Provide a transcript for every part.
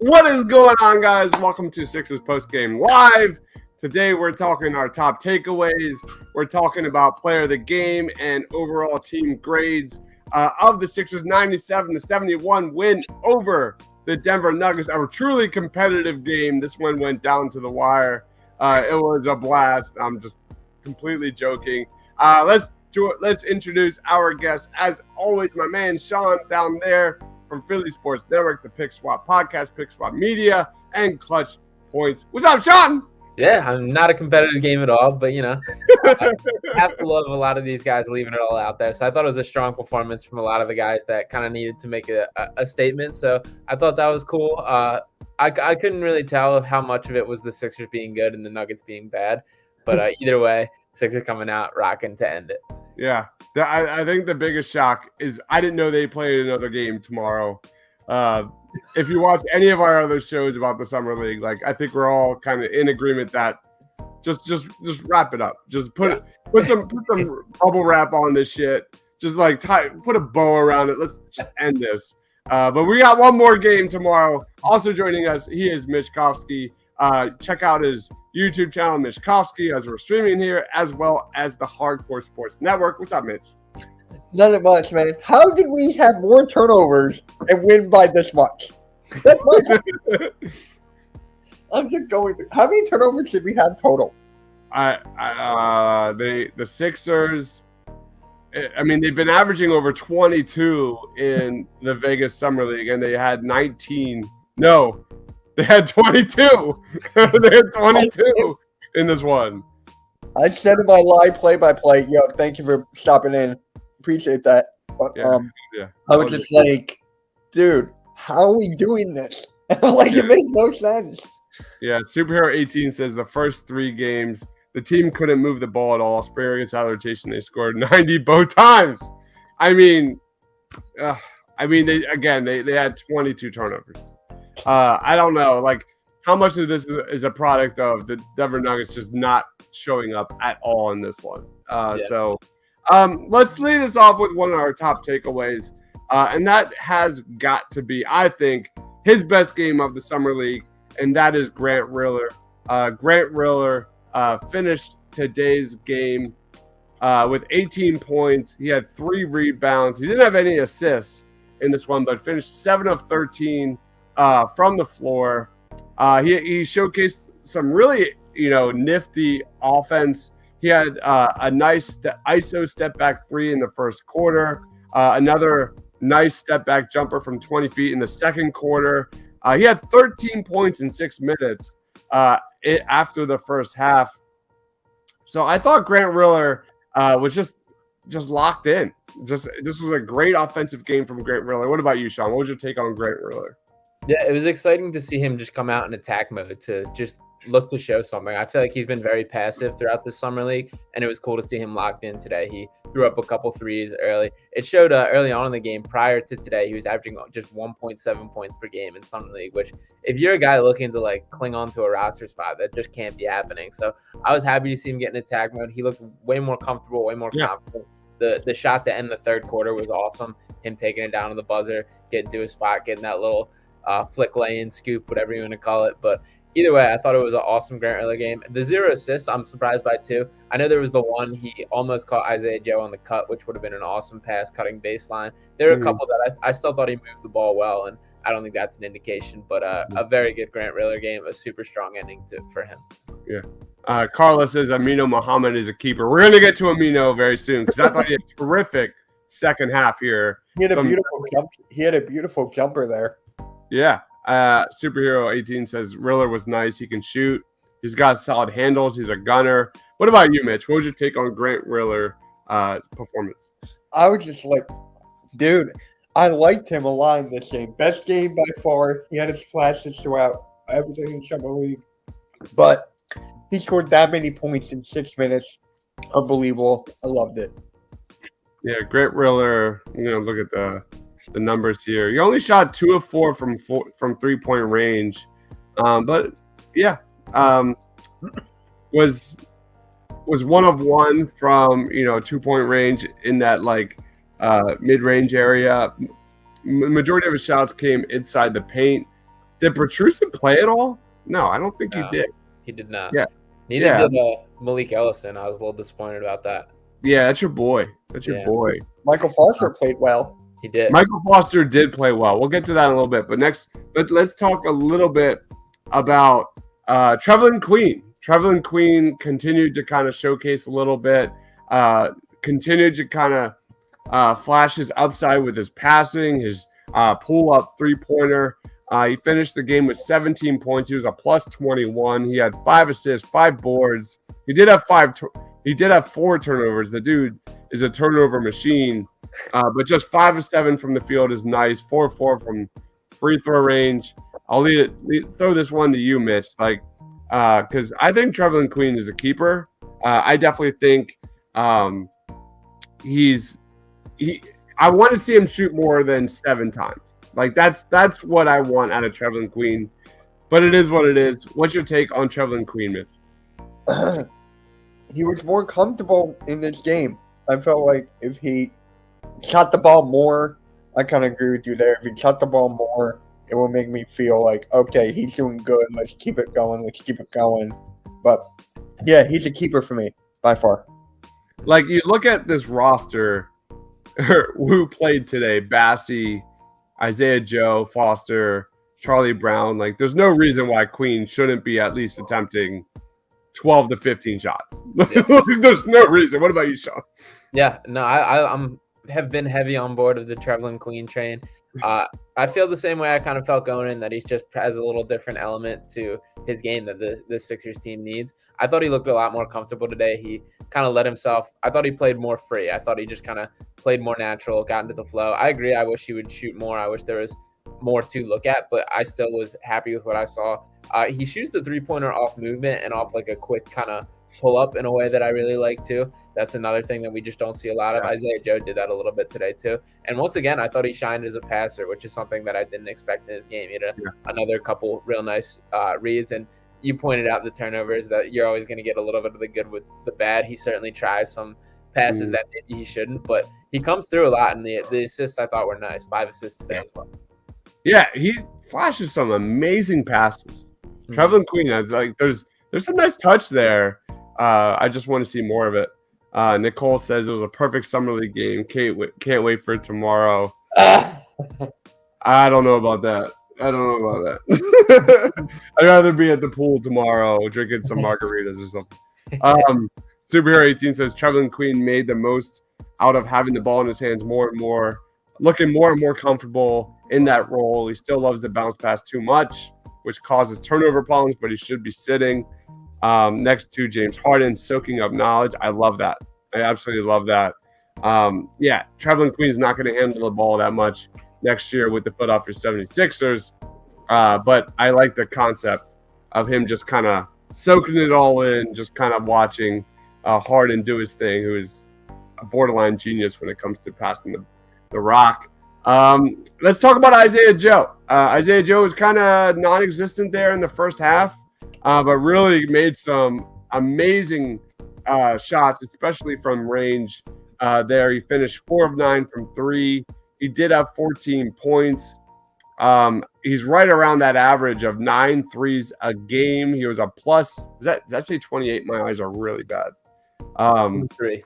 What is going on, guys? Welcome to Sixers Postgame Live. Today we're talking our top takeaways. We're talking about player of the game and overall team grades of the Sixers' 97-71 win over the Denver Nuggets. A truly competitive game. This one went down to the wire. It was a blast. I'm just completely joking. Let's introduce our guest. As always, my man Sean down there from Philly Sports Network, the Pick Swap Podcast, Pick Swap Media, and Clutch Points. What's up, Sean? Yeah, I'm not a competitive game at all, but, I have to love a lot of these guys leaving it all out there. So I thought it was a strong performance from a lot of the guys that kind of needed to make a statement. So I thought that was cool. I couldn't really tell of how much of it was the Sixers being good and the Nuggets being bad. But either way, Sixers coming out rocking to end it. Yeah, I think the biggest shock is I didn't know they played another game tomorrow. If you watch any of our other shows about the Summer League, like I think we're all kind of in agreement that just wrap it up. Just put some bubble wrap on this shit. Just like put a bow around it. Let's just end this. But we got one more game tomorrow. Also joining us, he is Mitch Kofsky. Check out his YouTube channel, Mitch Kofsky, as we're streaming here, as well as the Hardcore Sports Network. What's up, Mitch? Nothing much, man. How did we have more turnovers and win by this much? I'm just going through. How many turnovers did we have total? The Sixers, I mean, they've been averaging over 22 in the Vegas Summer League, and they had 19. No, they had 22. They had 22 in this one. I said in my live play-by-play, yo, thank you for stopping in. Appreciate that. But, I was just like, dude, how are we doing this? Like, it makes no sense. Yeah, Superhero 18 says the first 3 games, the team couldn't move the ball at all. Sprayer gets out of rotation. They scored 90 both times. I mean, they had 22 turnovers. I don't know, like, how much of this is a product of the Denver Nuggets just not showing up at all in this one. So let's lead us off with one of our top takeaways, and that has got to be, I think, his best game of the Summer League, and that is Grant Riller. Grant Riller finished today's game with 18 points. He had 3 rebounds. He didn't have any assists in this one, but finished 7 of 13 from the floor. He showcased some really, nifty offense. He had a nice ISO step back 3 in the first quarter, another nice step back jumper from 20 feet in the second quarter. He had 13 points in 6 minutes after the first half. So I thought Grant Riller was just locked in. This was a great offensive game from Grant Riller. What about you, Sean? What was your take on Grant Riller? Yeah, it was exciting to see him just come out in attack mode to just look to show something. I feel like he's been very passive throughout the Summer League, and it was cool to see him locked in today. He threw up a couple threes early. It showed early on in the game. Prior to today, he was averaging just 1.7 points per game in Summer League, which if you're a guy looking to like cling on to a roster spot, that just can't be happening. So I was happy to see him get in attack mode. He looked way more comfortable, way more confident. The shot to end the third quarter was awesome. Him taking it down to the buzzer, getting to his spot, getting that little flick lay-in scoop, whatever you want to call it. But either way, I thought it was an awesome Grant Riller game. The 0 assists, I'm surprised by too. I know there was the one he almost caught Isaiah Joe on the cut, which would have been an awesome pass cutting baseline. There were a couple that I still thought he moved the ball well, and I don't think that's an indication. But a very good Grant Riller game, a super strong ending for him. Yeah. Carla says Amino Muhammad is a keeper. We're going to get to Amino very soon because I thought he had a terrific second half here. He had a beautiful jumper there. Yeah. Superhero 18 says Riller was nice. He can shoot. He's got solid handles. He's a gunner. What about you, Mitch? What was your take on Grant Riller performance? I was just like, dude, I liked him a lot in this game. Best game by far. He had his flashes throughout everything in Summer League. But he scored that many points in 6 minutes. Unbelievable. I loved it. Yeah, Grant Riller, look at the numbers here. He only shot 2 of 4 from 3-point range. But yeah, was 1 of 1 from 2-point range in that mid-range area. Majority of his shots came inside the paint. Did Petrusin play at all? No, I don't think he No. did. He did not. Yeah. Neither Yeah. did Malik Ellison. I was a little disappointed about that. Yeah, that's your boy. That's your Yeah. boy. Michael Foster played well. He did. Michael Foster did play well. We'll get to that in a little bit. But next, let's talk a little bit about Trevelin Queen. Trevelin Queen continued to kind of showcase a little bit, continued to kind of flash his upside with his passing, his pull-up three-pointer. He finished the game with 17 points. He was a plus 21. He had 5 assists, 5 boards. He did have 4 turnovers. The dude is a turnover machine. But just 5 of 7 from the field is nice. 4-4 from free throw range. I'll throw this one to you, Mitch. Because I think Trevelin Queen is a keeper. I definitely think I want to see him shoot more than 7 times. That's what I want out of Trevelin Queen. But it is what it is. What's your take on Trevelin Queen, Mitch? He was more comfortable in this game. I felt like if he shot the ball more, I kind of agree with you there. If he shot the ball more, it will make me feel like, okay, he's doing good. Let's keep it going. But yeah, he's a keeper for me by far. Like, you look at this roster who played today: Bassey, Isaiah Joe, Foster, Charlie Brown. Like, there's no reason why Queen shouldn't be at least attempting 12 to 15 shots. Yeah. There's no reason. What about you, Sean? Yeah, no, I'm have been heavy on board of the Trevelin Queen train. I feel the same way I kind of felt going in, that he just has a little different element to his game that the Sixers team needs. I thought he looked a lot more comfortable today. He kind of let himself. I thought he played more free. I thought he just kind of played more natural, got into the flow. I agree. I wish he would shoot more. I wish there was more to look at, but I still was happy with what I saw. He shoots the three-pointer off movement and off like a quick kind of pull up in a way that I really like too. That's another thing that we just don't see a lot of. Yeah. Isaiah Joe did that a little bit today too. And once again, I thought he shined as a passer, which is something that I didn't expect in his game. He had another couple real nice reads. And you pointed out the turnovers, that you're always going to get a little bit of the good with the bad. He certainly tries some passes that maybe he shouldn't, but he comes through a lot. And the assists I thought were nice. 5 assists today as well. Yeah, he flashes some amazing passes. Trevelin Queen has there's some nice touch there. I just want to see more of it. Nicole says it was a perfect summer league game. Can't wait for tomorrow. I don't know about that. I'd rather be at the pool tomorrow drinking some margaritas or something. Superhero 18 says Trevelin Queen made the most out of having the ball in his hands more and more, looking more and more comfortable in that role. He still loves the bounce pass too much, which causes turnover problems, but he should be sitting. Next to James Harden, soaking up knowledge. I love that. I absolutely love that. Yeah, Trevelin Queen's not going to handle the ball that much next year with the Philadelphia 76ers. But I like the concept of him just kind of soaking it all in, just kind of watching Harden do his thing, who is a borderline genius when it comes to passing the rock. Let's talk about Isaiah Joe. Isaiah Joe was kind of non-existent there in the first half, but really made some amazing shots, especially from range there. He finished 4 of 9 from 3. He did have 14 points. He's right around that average of 9 threes a game. He was a plus. Does that say 28? My eyes are really bad. 23.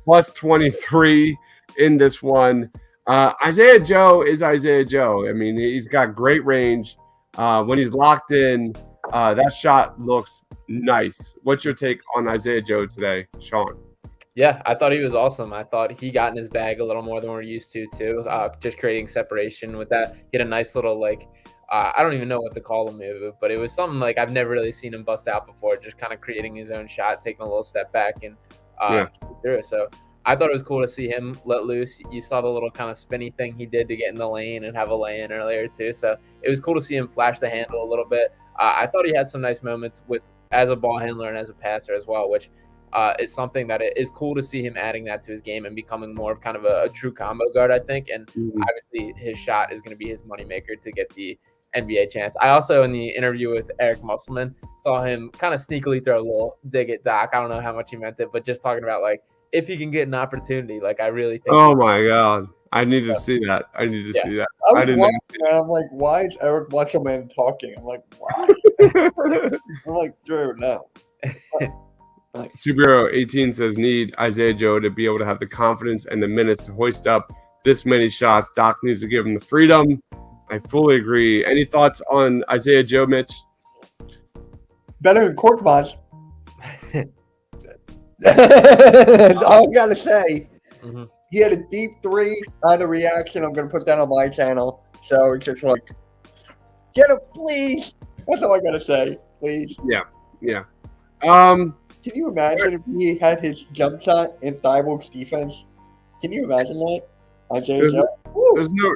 Plus 23 in this one. Isaiah Joe is Isaiah Joe. I mean, he's got great range. When he's locked in, that shot looks nice. What's your take on Isaiah Joe today, Sean? Yeah, I thought he was awesome. I thought he got in his bag a little more than we're used to, too. Just creating separation with that. He had a nice little, I don't even know what to call him, but it was something like I've never really seen him bust out before, just kind of creating his own shot, taking a little step back and through it. So I thought it was cool to see him let loose. You saw the little kind of spinny thing he did to get in the lane and have a lay-in earlier, too. So it was cool to see him flash the handle a little bit. I thought he had some nice moments as a ball handler and as a passer as well, which is something that it is cool to see him adding that to his game and becoming more of kind of a true combo guard, I think. And obviously his shot is going to be his moneymaker to get the NBA chance. I also, in the interview with Eric Musselman, saw him kind of sneakily throw a little dig at Doc. I don't know how much he meant it, but just talking about if he can get an opportunity, I really think. Oh my God. I need to see that. I need to Yeah. see that. I I was didn't. watching and I'm like, why is Eric Musselman talking? I'm like, why? I'm like, Drew, no. Superhero 18 says need Isaiah Joe to be able to have the confidence and the minutes to hoist up this many shots. Doc needs to give him the freedom. I fully agree. Any thoughts on Isaiah Joe, Mitch? Better than Korkmaz. That's all I gotta say. Mm-hmm. He had a deep three on a reaction. I'm gonna put that on my channel. So it's just like, get him, please. That's all I gotta say. Please. Yeah. Can you imagine if he had his jump shot in Thibault's defense? Can you imagine that? Isaiah Joe?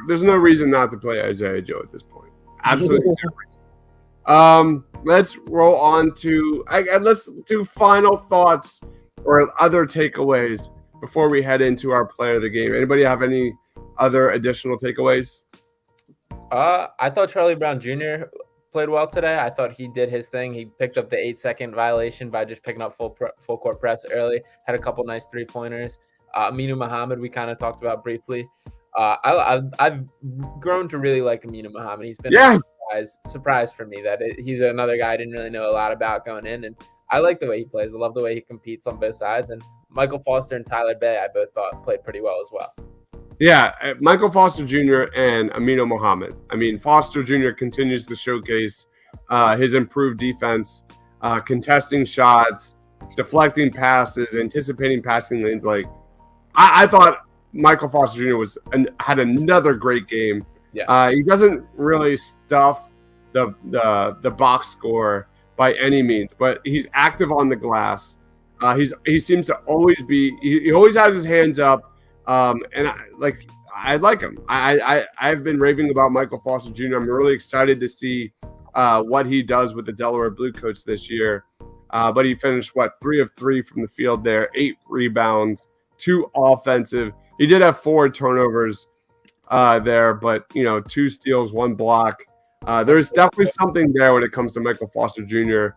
There's no reason not to play Isaiah Joe at this point. Absolutely no reason. Let's roll on to let's do final thoughts or other takeaways before we head into our player of the game. Anybody have any other additional takeaways? I thought Charlie Brown Jr. played well today. I thought he did his thing. He picked up the 8-second violation by just picking up full court press early. Had a couple nice 3-pointers. Aminu Muhammad, we kind of talked about briefly. I've grown to really like Aminu Muhammad. He's been a surprise for me that he's another guy I didn't really know a lot about going in, and I like the way he plays. I love the way he competes on both sides. And Michael Foster and Tyler Bay, I both thought played pretty well as well. Yeah, Michael Foster Jr. and Aminu Muhammad. I mean, Foster Jr. continues to showcase his improved defense, contesting shots, deflecting passes, anticipating passing lanes. Like, I thought Michael Foster Jr. had another great game. Yeah. He doesn't really stuff the box score by any means, but he's active on the glass. He seems to always be. He always has his hands up. And I like him. I've been raving about Michael Foster Jr. I'm really excited to see what he does with the Delaware Bluecoats this year. But he finished 3 of 3 from the field there, 8 rebounds, 2 offensive. He did have 4 turnovers there, but 2 steals, 1 block. There's definitely something there when it comes to Michael Foster Jr.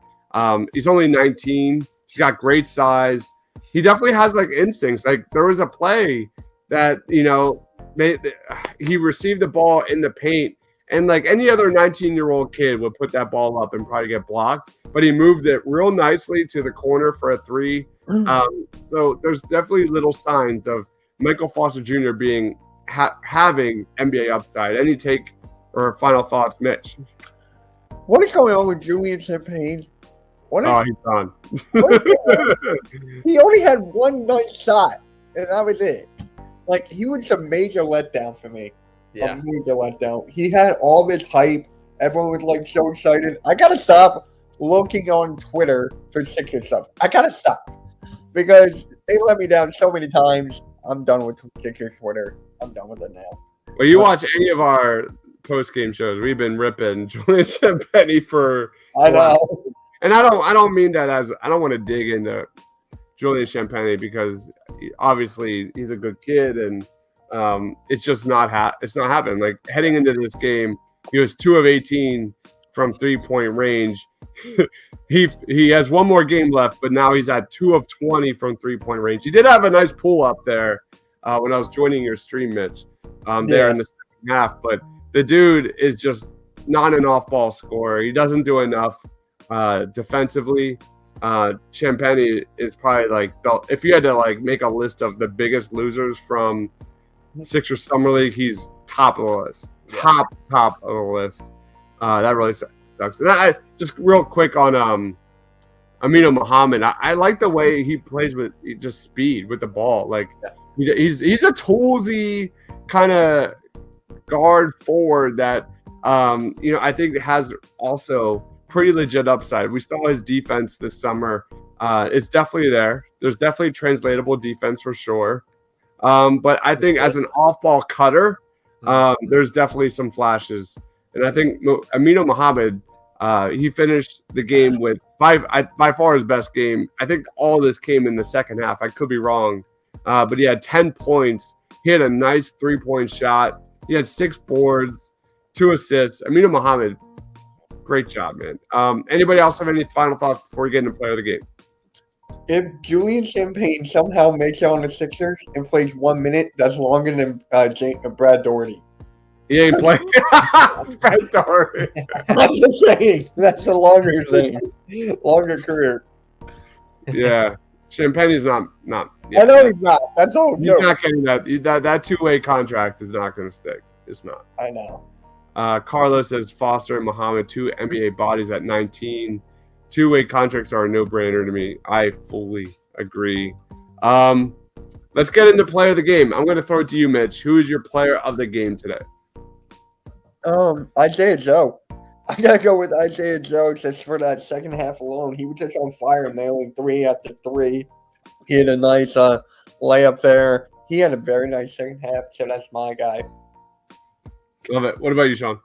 He's only 19. He's got great size. He definitely has instincts. There was a play that he received the ball in the paint, and any other 19-year-old kid would put that ball up and probably get blocked, but he moved it real nicely to the corner for a 3. So there's definitely little signs of Michael Foster Jr. being having NBA upside. Any take or final thoughts, Mitch? What is going on with Julian Champagnie? He's gone. He only had 1 nice shot, and that was it. He was a major letdown for me. Yeah. A major letdown. He had all this hype. Everyone was so excited. I gotta stop looking on Twitter for Sixers stuff. I gotta stop because they let me down so many times. I'm done with Sixers Twitter. I'm done with it now. Well, you watch any of our post-game shows, we've been ripping Julian Champagnie for. I know. And I don't mean that as I don't want to dig into Julian Champagnie because obviously he's a good kid and it's just not it's not happening. Heading into this game, he was 2 of 18 from 3-point range. he has 1 more game left, but now he's at 2 of 20 from 3-point range. He did have a nice pull up there when I was joining your stream, Mitch, there in the second half. But the dude is just not an off-ball scorer. He doesn't do enough. Defensively, Champagnie is probably if you had to make a list of the biggest losers from Sixers Summer League, he's top of the list. Top of the list. That really sucks. And I just real quick on Aminu Muhammad. I like the way he plays with just speed with the ball. He's a toolsy kind of guard forward that I think has also pretty legit upside. We saw his defense this summer. It's definitely there. There's definitely translatable defense for sure. But I think as an off-ball cutter, there's definitely some flashes. And I think Aminu Muhammad, he finished the game with by far his best game. I think all of this came in the second half. I could be wrong. But he had 10 points. He had a nice 3-point shot. He had 6 boards, 2 assists. Aminu Muhammad, great job, man. Anybody else have any final thoughts before we get into player of the game? If Julian Champagnie somehow makes it on the Sixers and plays 1 minute, that's longer than Brad Doherty. He ain't playing. Brad Doherty. I'm just saying that's a longer thing, longer career. Yeah, Champagne's not. I know he's not. That's all. He's not getting that. That two-way contract is not going to stick. It's not. I know. Carlos says Foster and Muhammad, 2 NBA bodies at 19. Two-way contracts are a no-brainer to me. I fully agree. Let's get into player of the game. I'm going to throw it to you, Mitch. Who is your player of the game today? Isaiah Joe. I gotta go with Isaiah Joe just for that second half alone. He was just on fire, nailing 3 after 3. He had a nice layup there. He had a very nice second half, so that's my guy. Love it. What about you, Sean?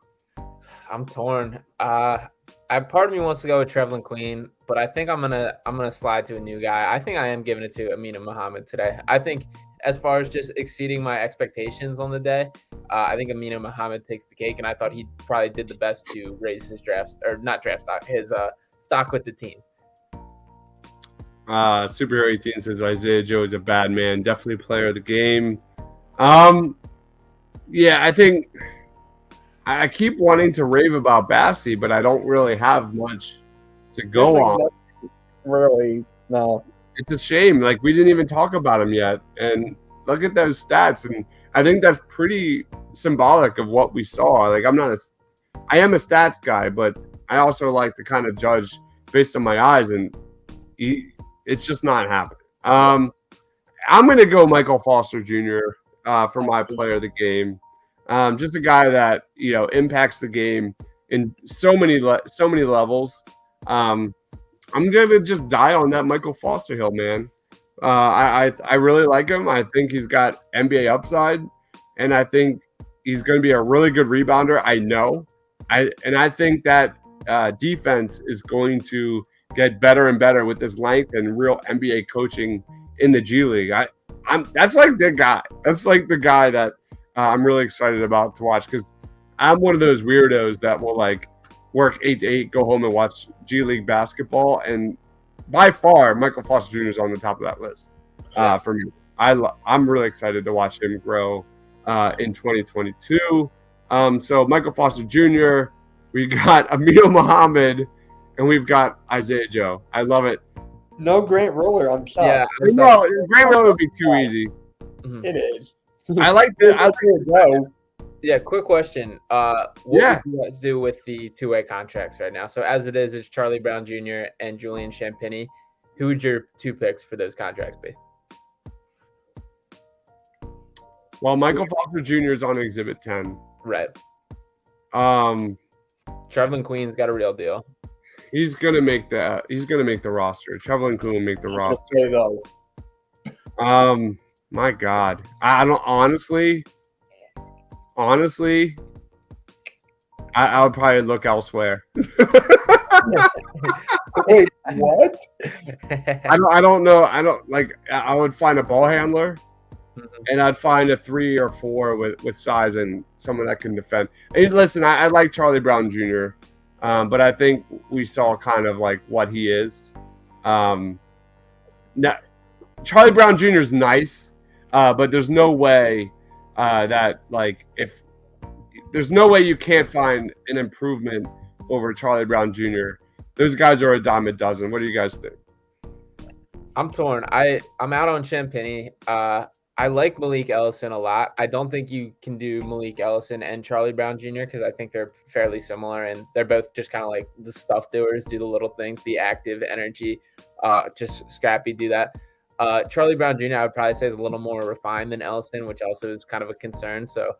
I'm torn. Part of me wants to go with Trevelin Queen, but I think I'm gonna slide to a new guy. I think I am giving it to Aminu Muhammad today. I think as far as just exceeding my expectations on the day, I think Aminu Muhammad takes the cake, and I thought he probably did the best to raise his his stock with the team. Superhero 18 says Isaiah Joe is a bad man. Definitely player of the game. Yeah, I think I keep wanting to rave about Bassey, but I don't really have much to go on. Really, no. It's a shame. Like, we didn't even talk about him yet. And look at those stats. And I think that's pretty symbolic of what we saw. Like, I am a stats guy, but I also like to kind of judge based on my eyes. And it's just not happening. I'm going to go Michael Foster Jr. For my player of the game. Just a guy that, impacts the game in so many levels. I'm gonna just die on that Michael Foster hill, man. I really like him. I think he's got NBA upside, and I think he's going to be a really good rebounder. I know, I think that defense is going to get better and better with his length and real NBA coaching in the G League. That's like the guy. That's like the guy that I'm really excited about to watch, because I'm one of those weirdos that will work 8 to 8, go home and watch G League basketball, and by far Michael Foster Jr. is on the top of that list for me. I'm really excited to watch him grow in 2022. So Michael Foster Jr., we got Aminu Muhammad, and we've got Isaiah Joe. I love it. No Grant Riller. I'm sorry. Yeah, no, Grant Riller would be too easy. It is. I like Joe. Yeah, quick question. What would you guys do with the two-way contracts right now? So as it is, it's Charlie Brown Jr. and Julian Champagnie. Who would your 2 picks for those contracts be? Well, Michael Foster Jr. is on Exhibit 10. Right. Trevelin Queen's got a real deal. He's gonna make the roster. Trevelin Queen will make the roster. My God, I don't honestly. I would probably look elsewhere. Wait, what? I don't know. I would find a ball handler, and I'd find a 3 or 4 with size and someone that can defend. And listen, I like Charlie Brown Jr., but I think we saw kind of what he is. Now, Charlie Brown Jr. is nice, but there's no way that if there's no way you can't find an improvement over Charlie Brown Jr. Those guys are a dime a dozen. What do you guys think? I'm torn. I'm out on Champagnie. I like Malik Ellison a lot. I don't think you can do Malik Ellison and Charlie Brown Jr. because I think they're fairly similar, and they're both just kind of like the stuff doers, do the little things, be active, energy, just scrappy, do that. Charlie Brown Jr. I would probably say is a little more refined than Ellison, which also is kind of a concern. So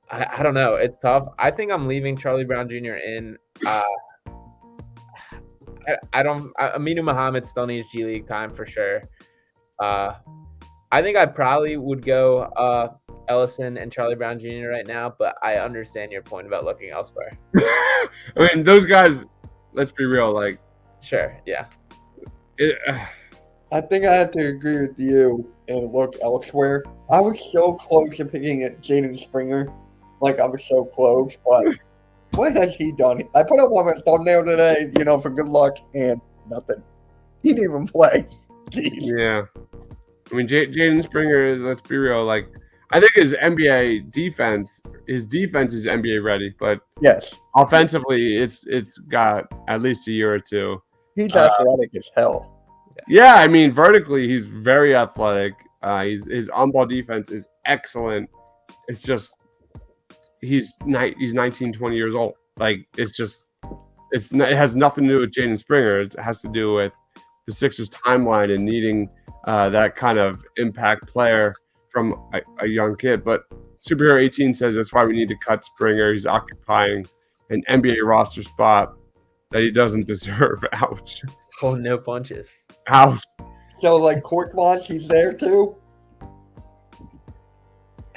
I don't know. It's tough. I think I'm leaving Charlie Brown Jr. in. Aminu Muhammad still needs G League time for sure. I think I probably would go Ellison and Charlie Brown Jr. right now, but I understand your point about looking elsewhere. I mean, those guys, let's be real, Sure, yeah. I think I have to agree with you and look elsewhere. I was so close to picking at Jaden Springer. I was so close, but what has he done? I put up on my thumbnail today, for good luck, and nothing. He didn't even play. Jeez. Yeah. I mean, Jaden Springer, let's be real. Like, I think his defense is NBA ready, but Yes, offensively, it's got at least a year or two. he's athletic as hell. Yeah, I mean, vertically, he's very athletic. His on-ball defense is excellent. It's just he's 19, 20 years old. Like, it has nothing to do with Jaden Springer. It has to do with the Sixers timeline and needing that kind of impact player from a young kid. But Superhero 18 says that's why we need to cut Springer. He's occupying an NBA roster spot that he doesn't deserve. Ouch. Oh, no punches. Ouch. So, like, Korkmaz, he's there too?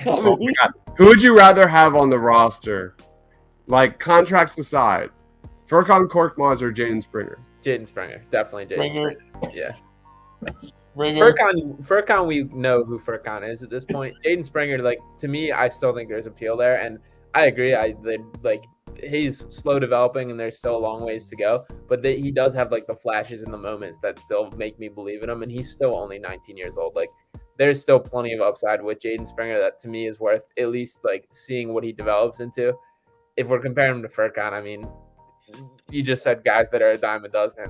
Oh my God. Who would you rather have on the roster? Like, contracts aside, Furkan Korkmaz or Jaden Springer? Jaden Springer. Definitely Jaden Springer. Springer. Yeah. Springer. Furkan, we know who Furkan is at this point. Jaden Springer, like, to me, I still think there's appeal there, and I agree. He's slow developing, and there's still a long ways to go. But he does have like the flashes and the moments that still make me believe in him, and he's still only 19 years old. Like, there's still plenty of upside with Jaden Springer that to me is worth at least like seeing what he develops into. If we're comparing him to Furkan, I mean, you just said guys that are a dime a dozen.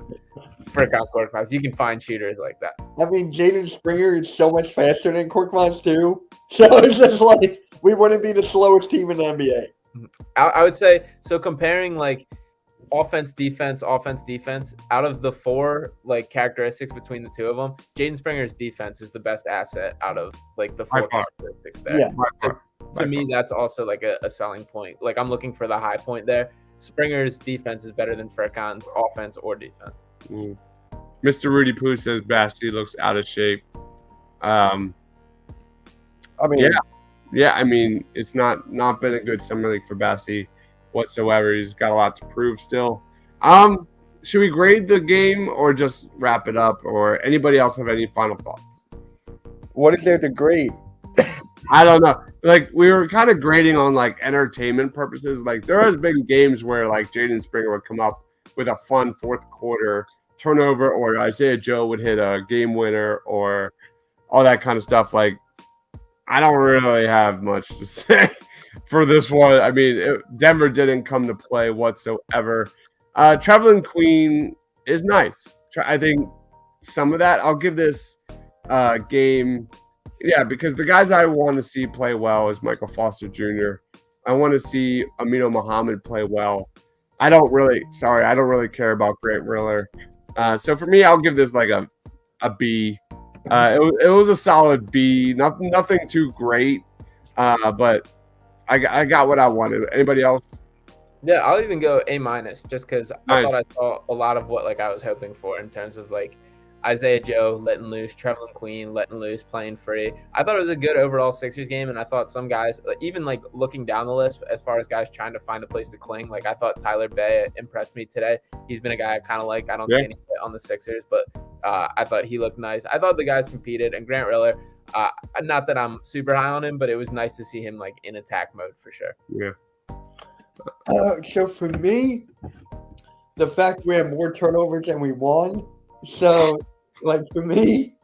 Furkan, Korkmaz, you can find shooters like that. I mean, Jaden Springer is so much faster than Korkmaz too. So it's just like we wouldn't be the slowest team in the NBA. I would say, so comparing like offense, defense, out of the four like characteristics between the two of them, Jaden Springer's defense is the best asset out of like the four characteristics there. Yeah. To me, that's also like a selling point. Like, I'm looking for the high point there. Springer's defense is better than Furkan's offense or defense. Mr. Rudy Poo says Bassey looks out of shape. I mean, Yeah, I mean, it's not been a good summer league for Bassey whatsoever. He's got a lot to prove still. Should we grade the game or just wrap it up? Or anybody else have any final thoughts? what is there to grade? I don't know. Like, we were kind of grading on like entertainment purposes. Like, there has been games where like Jaden Springer would come up with a fun fourth quarter turnover, or Isaiah Joe would hit a game winner, or all that kind of stuff. Like, I don't really have much to say for this one. I mean, Denver didn't come to play whatsoever. Trevelin Queen is nice. I think some of that, I'll give this game, yeah, because the guys I want to see play well is Michael Foster Jr. I want to see Amino Muhammad play well. I don't really care about Grant Riller. So for me, I'll give this like a B. It was a solid B. Nothing too great, but I got what I wanted. Anybody else? Yeah, I'll even go A-, just because I Nice. thought I saw a lot of what like I was hoping for in terms of like Isaiah Joe letting loose, Trevelin Queen letting loose, playing free. I thought it was a good overall Sixers game, and I thought some guys, even like looking down the list as far as guys trying to find a place to cling, like I thought Tyler Bay impressed me today. He's been a guy I kind of like. I don't see any fit on the Sixers, but I thought he looked nice. I thought the guys competed, and Grant Riller, not that I'm super high on him, but it was nice to see him like in attack mode for sure. Yeah. So for me, the fact we had more turnovers than we won. So, like, for me,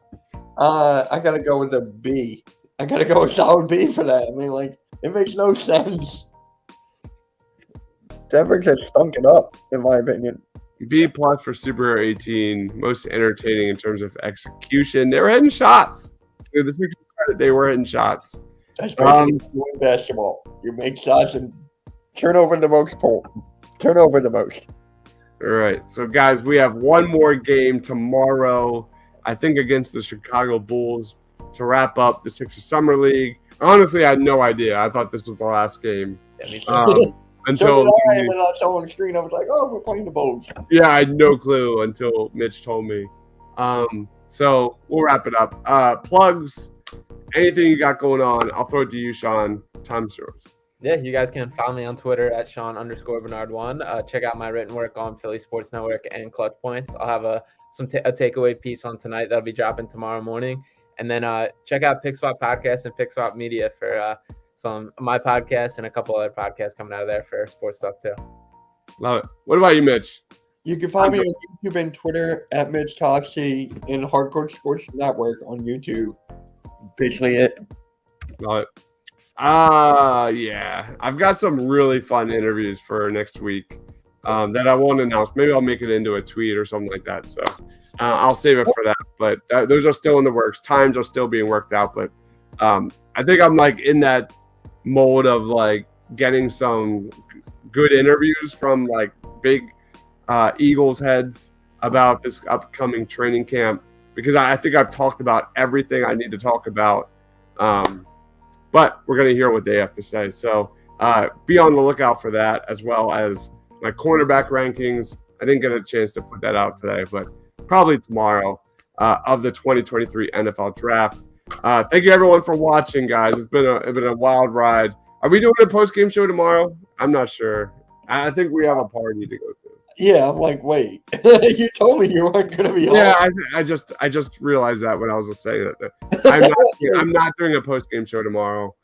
I got to go with a B. I got to go with solid B for that. I mean, like, it makes no sense. Denver just stunk it up, in my opinion. B+ for Super 18. Most entertaining in terms of execution. They were hitting shots. To the Sixers credit, they were hitting shots. That's basically doing basketball. You make shots and turn over the most. All right. So, guys, we have one more game tomorrow, I think, against the Chicago Bulls to wrap up the Sixers Summer League. Honestly, I had no idea. I thought this was the last game. Yeah, me too. Until and then I saw on the screen, I was like, oh, we're playing the Bulls. yeah, I had no clue until Mitch told me. So we'll wrap it up. Plugs, anything you got going on, I'll throw it to you, Sean. Time's yours. Yeah, you guys can follow me on Twitter at Sean_Bernard1. Check out my written work on Philly Sports Network and Clutch Points. I'll have a takeaway piece on tonight that'll be dropping tomorrow morning. And then check out Pick Swap Podcast and Pick Swap Media for some of my podcasts and a couple other podcasts coming out of there for sports stuff too. Love it. What about you, Mitch? You can follow me on YouTube and Twitter at Mitch Toxie and Hardcore Sports Network on YouTube. Basically it. Got it. Yeah. I've got some really fun interviews for next week that I won't announce. Maybe I'll make it into a tweet or something like that. So I'll save it for that. But those are still in the works. Times are still being worked out. But I think I'm like in that mode of like getting some good interviews from like big Eagles heads about this upcoming training camp, because I think I've talked about everything I need to talk about. But we're going to hear what they have to say. So be on the lookout for that, as well as my cornerback rankings. I didn't get a chance to put that out today, but probably tomorrow of the 2023 NFL Draft. Thank you, everyone, for watching, guys. It's been a wild ride. Are we doing a post-game show tomorrow? I'm not sure. I think we have a party to go to. Yeah, I'm like, wait. You told me you weren't going to be Yeah, on. I just realized that when I was just saying that. I'm not doing a post-game show tomorrow.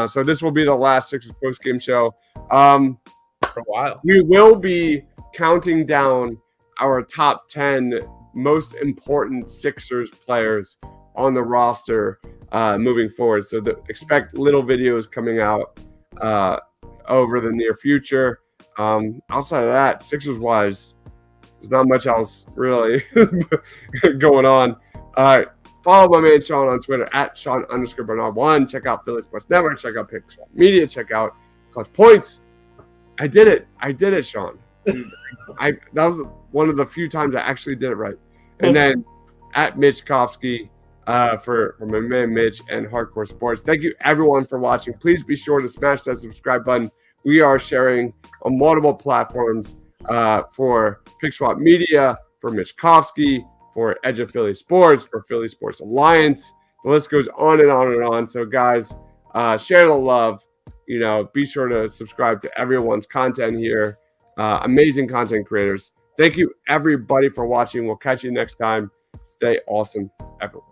So this will be the last Sixers post-game show. For a while. We will be counting down our top 10 most important Sixers players on the roster moving forward. So expect little videos coming out over the near future. Outside of that, Sixers-wise, there's not much else really going on. All right. Follow my man Sean on Twitter at Sean_Bernard1. Check out Philly Sports Network. Check out Pick Swap Media. Check out Clutch Points. I did it, Sean. That was one of the few times I actually did it right. And then at Mitch Kofsky for my man Mitch and Hardcore Sports. Thank you, everyone, for watching. Please be sure to smash that subscribe button. We are sharing on multiple platforms for Pick Swap Media, for Mitch Kofsky, for Edge of Philly Sports, for Philly Sports Alliance. The list goes on and on and on. So, guys, share the love. Be sure to subscribe to everyone's content here. Amazing content creators. Thank you, everybody, for watching. We'll catch you next time. Stay awesome, everyone.